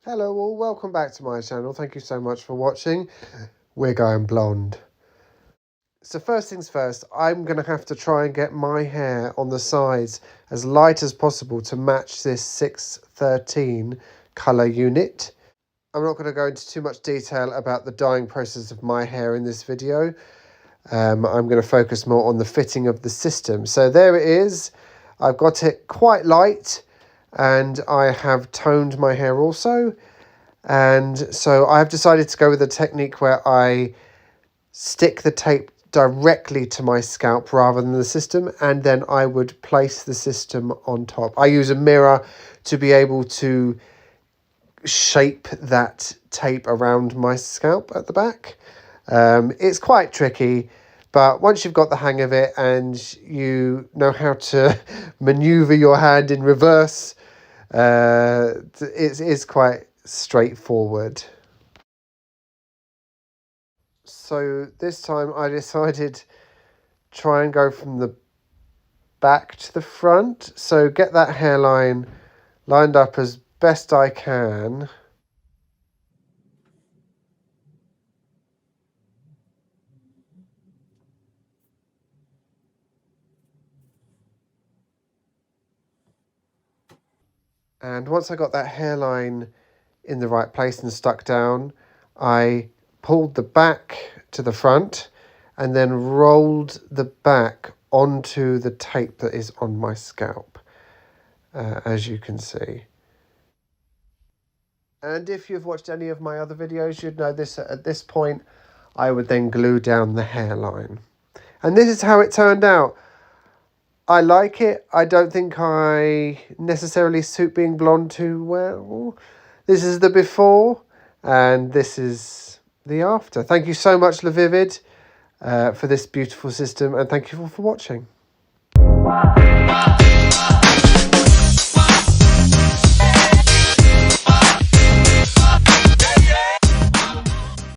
Hello all, welcome back to my channel. Thank you so much for watching. We're going blonde. So first things first, I'm going to have to try and get my hair on the sides as light as possible to match this 613 colour unit. I'm not going to go into too much detail about the dyeing process of my hair in this video. I'm going to focus more on the fitting of the system. So there it is. I've got it quite light and I have toned my hair also. And so I've decided to go with a technique where I stick the tape directly to my scalp rather than the system, and then I would place the system on top. I use a mirror to be able to shape that tape around my scalp at the back. It's quite tricky, but once you've got the hang of it and you know how to maneuver your hand in reverse, it's quite straightforward. So this time I decided try and go from the back to the front. So get that hairline lined up as best I can. And once I got that hairline in the right place and stuck down, I pulled the back to the front and then rolled the back onto the tape that is on my scalp, as you can see. And if you've watched any of my other videos, you'd know this. At this point, I would then glue down the hairline. And this is how it turned out. I like it. I don't think I necessarily suit being blonde too well. This is the before, and this is the after. Thank you so much, LaVivid, for this beautiful system, and thank you all for watching.